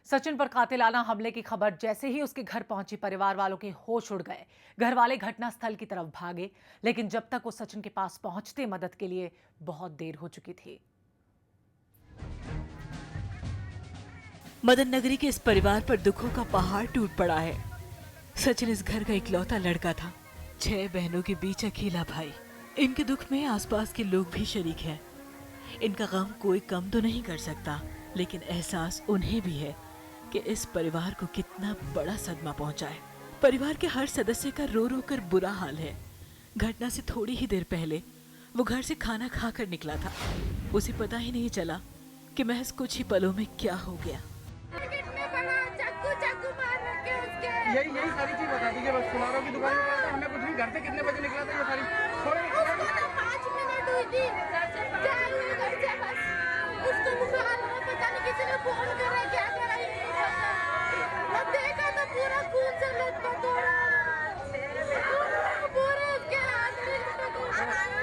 सचिन पर कातिलाना हमले की खबर जैसे ही उसके घर पहुंची, परिवार वालों के होश उड़ गए। घर वाले घटनास्थल की तरफ भागे, लेकिन जब तक वो सचिन के पास पहुंचते मदद के लिए बहुत देर हो चुकी थी। मदन नगरी के इस परिवार पर दुखों का पहाड़ टूट पड़ा है। सचिन इस घर का इकलौता लड़का था, 6 बहनों के बीच अकेला भाई। इनके दुख में आसपास के लोग भी शरीक हैं। इनका गम कोई कम तो नहीं कर सकता, लेकिन एहसास उन्हें भी है कि इस परिवार को कितना बड़ा सदमा पहुंचा है। परिवार के हर सदस्य का रो रो कर बुरा हाल है। घटना से थोड़ी ही देर पहले वो घर से खाना खाकर निकला था। उसे पता ही नहीं चला कि महज कुछ ही पलों में क्या हो गया। यही सारी चीज बता दीजिए। बस सुनारों की दुकान में गया था, हमें कुछ भी। घर से कितने बजे निकला था ये सारी? उसको तो 5 मिनट हुई थी, जा रही हूँ घर से बस। उसको बुखार हुआ, पता नहीं किसी ने फोन करा, क्या करा ये नहीं पता। अब देखा तो पूरा खून से लथपथ हो रहा है, पूरे उसके हाथ में लटक हो रहा है।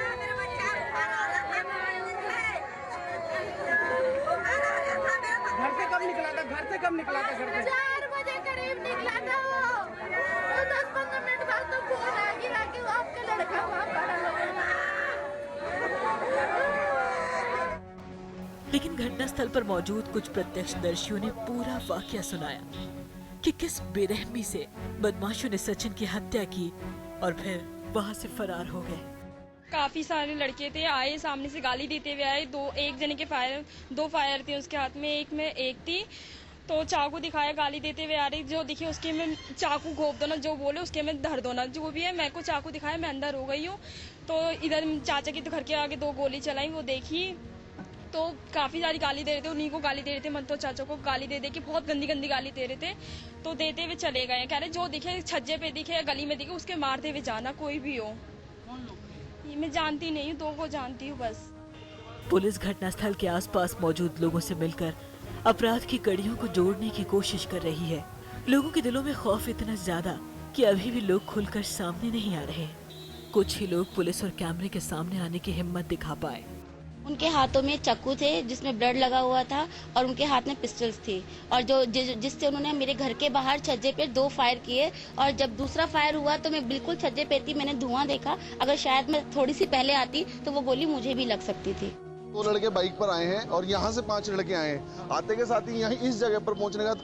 घर से कब निकला था? घर से कब निकला था? घर से 4 बजे करीब निकला था वो। तो 10-15 मिनट बाद तो फोन आ गिरा कि आपका लड़का वहाँ पड़ा हुआ है। लेकिन घटनास्थल पर मौजूद कुछ प्रत्यक्षदर्शियों ने पूरा वाकया सुनाया कि किस बेरहमी से बदमाशों ने सचिन की हत्या की और फिर वहां से फरार हो गए। काफी सारे लड़के थे, आए सामने से गाली देते हुए आए। एक जने के फायर, 2 फायर थे उसके हाथ में, एक में एक थी। तो चाकू दिखाया, गाली देते हुए आ रही, जो दिखे उसके में चाकू घोप दो ना, जो बोले उसके में धर दो ना। जो भी है, मैं को चाकू दिखाया, मैं अंदर हो गई हूँ। तो इधर चाचा की तो घर के आगे 2 गोली चलाई, वो देखी तो काफी सारी गाली दे रहे थे। उन्हीं को गाली दे रहे थे, मन तो चाचा को गाली दे के बहुत गंदी गंदी गाली दे रहे थे। तो देते हुए चले गए, कह रहे जो दिखे, छज्जे पे दिखे या गली में दिखे, उसके मारते हुए जाना, कोई भी हो। ये मैं जानती नहीं हूँ, 2 को जानती हूँ बस। पुलिस घटनास्थल के आसपास मौजूद लोगों से मिलकर अपराध की कड़ियों को जोड़ने की कोशिश कर रही है। लोगों के दिलों में खौफ इतना ज्यादा कि अभी भी लोग खुलकर सामने नहीं आ रहे। कुछ ही लोग पुलिस और कैमरे के सामने आने की हिम्मत दिखा पाए। उनके हाथों में चाकू थे जिसमें ब्लड लगा हुआ था और उनके हाथ में पिस्टल्स थी और जिससे उन्होंने मेरे घर के बाहर छज्जे पे 2 फायर किए। और जब दूसरा फायर हुआ तो मैं बिल्कुल छज्जे पे थी, मैंने धुआं देखा। अगर शायद मैं थोड़ी सी पहले आती तो वो गोली मुझे भी लग सकती थी। 2 लड़के बाइक पर आए हैं और यहाँ से 5 लड़के आए हैं। आते के साथ ही यहाँ इस जगह पर पहुँचने का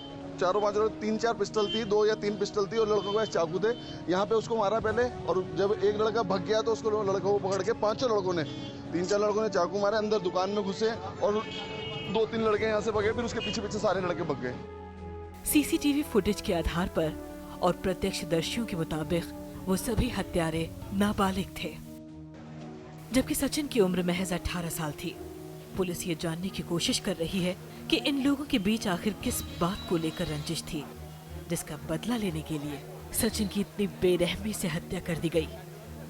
4-5 लड़के, 3-4 पिस्टल थी, 2 या 3 पिस्टल थी और लड़कों के पास चाकू थे। यहाँ पे उसको मारा पहले और जब एक लड़का भाग गया तो उसको लड़कों को पकड़ के 5 लड़कों ने, 3-4 लड़कों ने चाकू मारे, अंदर दुकान में घुसे और 2-3 लड़के यहाँ से भागे, फिर उसके पीछे पीछे सारे लड़के भाग गए। सीसीटीवी फुटेज के आधार पर और प्रत्यक्षदर्शियों के मुताबिक वो सभी हत्यारे नाबालिग थे, जबकि सचिन की उम्र महज 18 साल थी। पुलिस ये जानने की कोशिश कर रही है कि इन लोगों के बीच आखिर किस बात को लेकर रंजिश थी, जिसका बदला लेने के लिए सचिन की इतनी बेरहमी से हत्या कर दी गई।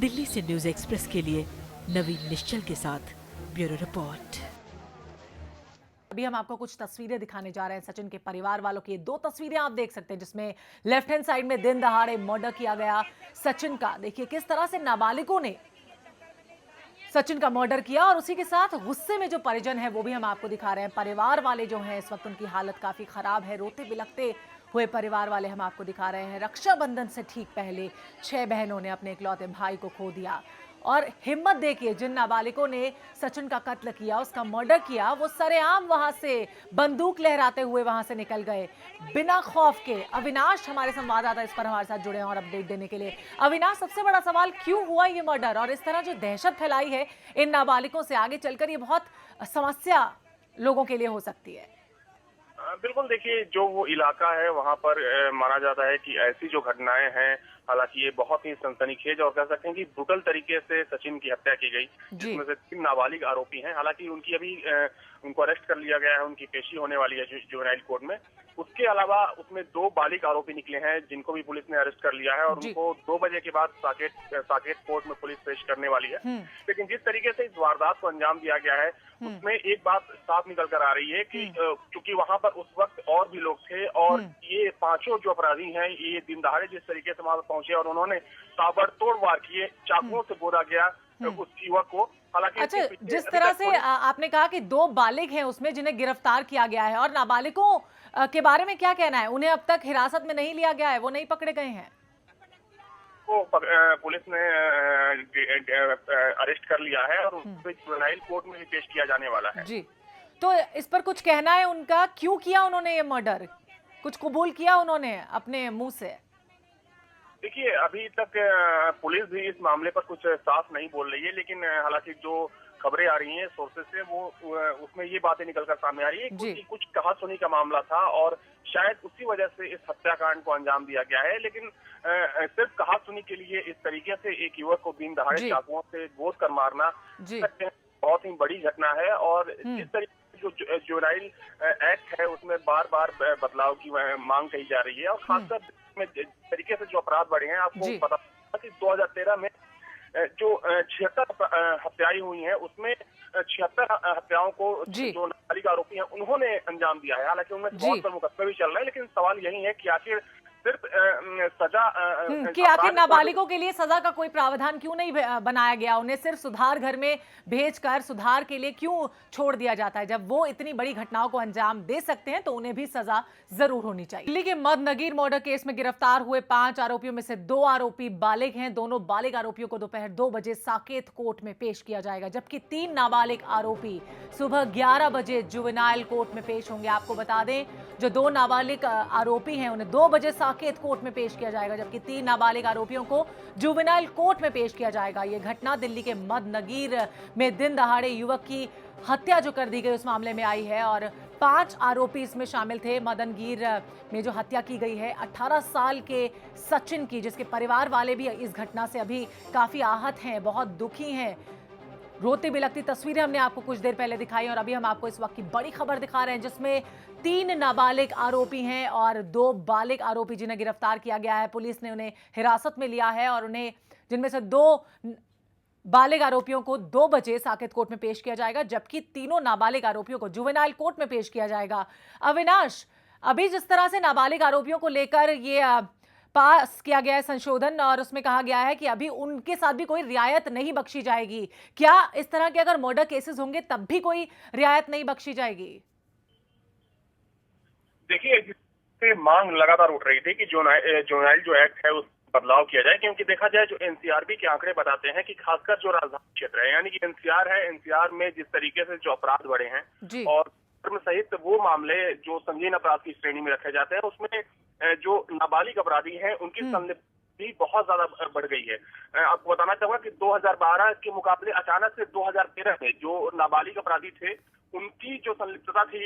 दिल्ली से न्यूज़ एक्सप्रेस के लिए नवीन निश्चल के साथ ब्यूरो रिपोर्ट। अभी हम आपको कुछ तस्वीरें दिखाने जा रहे हैं सचिन के परिवार वालों की। 2 तस्वीरें आप देख सकते हैं जिसमें लेफ्ट हैंड साइड में दिन दहाड़े मर्डर किया गया सचिन का। देखिए किस तरह से नाबालिगों ने सचिन का मर्डर किया और उसी के साथ गुस्से में जो परिजन है वो भी हम आपको दिखा रहे हैं। परिवार वाले जो हैं इस वक्त उनकी हालत काफी खराब है, रोते बिलखते हुए परिवार वाले हम आपको दिखा रहे हैं। रक्षाबंधन से ठीक पहले 6 बहनों ने अपने इकलौते भाई को खो दिया और हिम्मत देखिए, जिन नाबालिगों ने सचिन का कत्ल किया, उसका मर्डर किया, वो सरेआम वहां से बंदूक लहराते हुए वहां से निकल गए बिना खौफ के। अविनाश हमारे संवाददाता इस पर हमारे साथ जुड़े हैं और अपडेट देने के लिए। अविनाश, सबसे बड़ा सवाल क्यों हुआ ये मर्डर और इस तरह जो दहशत फैलाई है इन नाबालिगों से, आगे चलकर ये बहुत समस्या लोगों के लिए हो सकती है। बिल्कुल, देखिए जो वो इलाका है वहाँ पर माना जाता है कि ऐसी जो घटनाएं हैं, हालांकि ये बहुत ही सनसनीखेज और कह सकते हैं कि ब्रुटल तरीके से सचिन की हत्या की गई, जिसमें से 3 नाबालिग आरोपी हैं। हालांकि उनकी अभी उनको अरेस्ट कर लिया गया है, उनकी पेशी होने वाली है जुवेनाइल कोर्ट में। उसके अलावा उसमें 2 बालिग आरोपी निकले हैं जिनको भी पुलिस ने अरेस्ट कर लिया है और उनको 2 बजे के बाद साकेत कोर्ट में पुलिस पेश करने वाली है। लेकिन जिस तरीके से इस वारदात को अंजाम दिया गया है उसमें एक बात साफ निकल कर आ रही है कि क्योंकि वहां पर उस वक्त और भी लोग थे और ये 5 जो अपराधी हैं, ये दिन दहाड़े जिस तरीके से वहां पर पहुंचे और उन्होंने ताबड़तोड़ वार किए, चाकुओं से गोदा गया, उस युवक को। हालांकि अच्छा, इसके पीछे जिस अभी तरह तक से पुलिस- आपने कहा कि 2 बालिग हैं उसमें जिन्हें गिरफ्तार किया गया है, और नाबालिगों के बारे में क्या कहना है? उन्हें अब तक हिरासत में नहीं लिया गया है, वो नहीं पकड़े गए हैं? को पुलिस ने अरेस्ट कर लिया है और उनको जुवेनाइल कोर्ट में भी पेश किया जाने वाला है। जी, तो इस पर कुछ कहना है उनका? क्यों किया उन्होंने ये मर्डर? कुछ कबूल किया उन्होंने अपने मुंह से? देखिए, अभी तक पुलिस भी इस मामले पर कुछ साफ नहीं बोल रही है, लेकिन हालांकि जो खबरें आ रही हैं सोर्सेज से, वो उसमें ये बातें निकलकर सामने आ रही है जी। कि कुछ कहा-सुनी का मामला था और शायद उसी वजह से इस हत्याकांड को अंजाम दिया गया है। लेकिन सिर्फ कहा-सुनी के लिए इस तरीके से एक युवक को दिन दहाड़े जी। चाकुओं से गोद कर मारना जी। बहुत ही बड़ी घटना है। और जिस तरीके से जो जुवेनाइल एक्ट है उसमें बार-बार बदलाव की मांग कही जा रही है, और खासकर में जिस तरीके से जो अपराध बढ़े हैं, आपको जी। पता है कि 2013 में जो 76 हत्याएं हुई हैं, उसमें 76 हत्याओं को जी। जो नाबालिग आरोपी हैं उन्होंने अंजाम दिया है। हालांकि उनमें जी। बहुत पर मुकदमे भी चल रहे हैं, लेकिन सवाल यही है कि आखिर सिर्फ सजा कि आखिर नाबालिगों के लिए सजा का कोई प्रावधान क्यों नहीं बनाया गया? उन्हें सिर्फ सुधार घर में भेजकर सुधार के लिए क्यों छोड़ दिया जाता है? जब वो इतनी बड़ी घटनाओं को अंजाम दे सकते हैं तो उन्हें भी सजा जरूर होनी चाहिए। दिल्ली के मदनगीर मर्डर केस में गिरफ्तार हुए 5 आरोपियों में से 2 आरोपी बालिग हैं। दोनों बालिग आरोपियों को दोपहर 2 बजे साकेत कोर्ट में पेश किया जाएगा, जबकि 3 नाबालिग आरोपी सुबह 11 बजे जुवेनाइल कोर्ट में पेश होंगे। आपको बता दें, जो 2 नाबालिग आरोपी हैं उन्हें 2 बजे साकेत कोर्ट में पेश किया जाएगा, जबकि 3 नाबालिग आरोपियों को जुवेनाइल कोर्ट में पेश किया जाएगा। यह घटना दिल्ली के मदनगीर में दिन दहाड़े युवक की हत्या जो कर दी गई उस मामले में आई है, और 5 आरोपी इसमें शामिल थे। मदनगीर में जो हत्या की गई है 18 साल के सचिन की, जिसके परिवार वाले भी इस घटना से अभी काफी आहत हैं, बहुत दुखी हैं। रोती बिलखती तस्वीरें हमने आपको कुछ देर पहले दिखाई, और अभी हम आपको इस वक्त की बड़ी खबर दिखा रहे हैं, जिसमें 3 नाबालिग आरोपी हैं और 2 बालिग आरोपी जिन्हें गिरफ्तार किया गया है। पुलिस ने उन्हें हिरासत में लिया है, और उन्हें जिनमें से 2 बालिग आरोपियों को 2 बजे साकेत कोर्ट में पेश किया जाएगा, जबकि तीनों नाबालिग आरोपियों को जुवेनाइल कोर्ट में पेश किया जाएगा। अविनाश, अभी जिस तरह से नाबालिग आरोपियों को लेकर ये पास किया गया है संशोधन, और उसमें कहा गया है कि अभी उनके साथ भी कोई रियायत नहीं बख्शी जाएगी, क्या इस तरह के अगर मर्डर केसेस होंगे तब भी कोई रियायत नहीं बख्शी जाएगी? देखिए, मांग लगातार उठ रही थी कि जुवेनाइल जो एक्ट है उस बदलाव किया जाए, क्योंकि देखा जाए जो एनसीआरबी के आंकड़े बताते हैं कि खासकर जो राजधानी क्षेत्र है, यानी कि एनसीआर है, एनसीआर में जिस तरीके से जो अपराध बढ़े हैं जी। और धर्म सहित वो मामले जो संगीन अपराध की श्रेणी में रखे जाते हैं, उसमें जो नाबालिग अपराधी हैं उनकी संलिप्तता बहुत ज्यादा बढ़ गई है। आपको बताना चाहूंगा कि 2012 के मुकाबले अचानक से 2013 में जो नाबालिग अपराधी थे उनकी जो संलिप्तता थी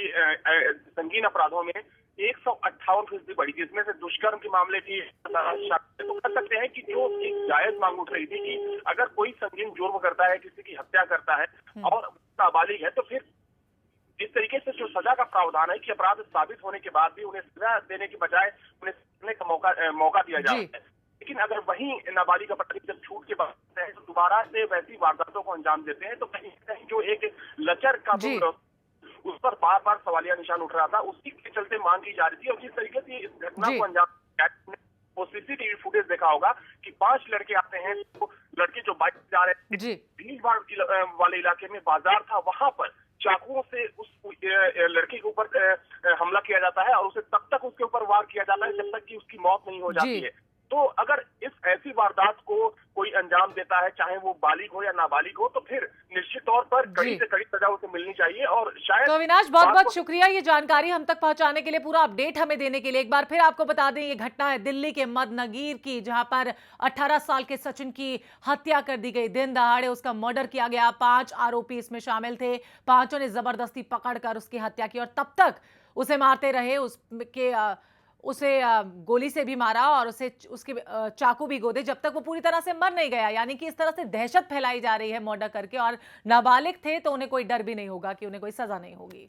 संगीन अपराधों में 158% बढ़ी, जिसमें से दुष्कर्म के मामले भी। तो कह सकते हैं कि जो एक जायज मांग उठ रही थी कि अगर कोई संगीन जुर्म करता है, किसी की हत्या करता है और नाबालिग है, तो फिर जिस तरीके से जो सजा का प्रावधान है कि अपराध साबित होने के बाद भी उन्हें सजा देने के बजाय उन्हें सीखने का मौका दिया जाता है। लेकिन अगर वही नाबालिग अपराधी जब छूट के बाद है तो दोबारा से वैसी वारदातों को अंजाम देते हैं, तो कहीं न कहीं जो एक लचर कानून उस पर बार बार सवालिया निशान उठ रहा था, उसी के चलते मांग की जा रही थी। और जिस तरीके से इस घटना को अंजाम वो सीसीटीवी फुटेज देखा होगा कि 5 लड़के आते हैं, तो लड़के जो बाइक जा रहे थे, भीड़ भाड़ वाले इलाके में बाजार था, वहां पर चाकुओं से उस लड़के के ऊपर हमला किया जाता है और उसे तब तक उसके ऊपर वार किया जाता है जब तक कि उसकी मौत नहीं हो जाती है। तो अगर इस ऐसी वारदात को कोई अंजाम देता है, चाहे वो बालिग हो या नाबालिग हो, तो फिर निश्चित तौर पर कड़ी से कड़ी सजा उसे मिलनी चाहिए। और शायद तो अविनाश, बहुत बहुत शुक्रिया ये जानकारी हम तक पहुंचाने के लिए, पूरा अपडेट हमें देने के लिए। एक बार फिर आपको बता दें, ये घटना है दिल्ली के मदनगीर की, जहां पर 18 साल के सचिन की हत्या कर दी गई। दिन दहाड़े उसका मर्डर किया गया। 5 आरोपी इसमें शामिल थे। 5 ने जबरदस्ती पकड़कर उसकी हत्या की और तब तक उसे मारते रहे। उसे गोली से भी मारा और उसके चाकू भी गोदे जब तक वो पूरी तरह से मर नहीं गया। यानी कि इस तरह से दहशत फैलाई जा रही है मर्डर करके, और नाबालिग थे तो उन्हें कोई डर भी नहीं होगा कि उन्हें कोई सजा नहीं होगी।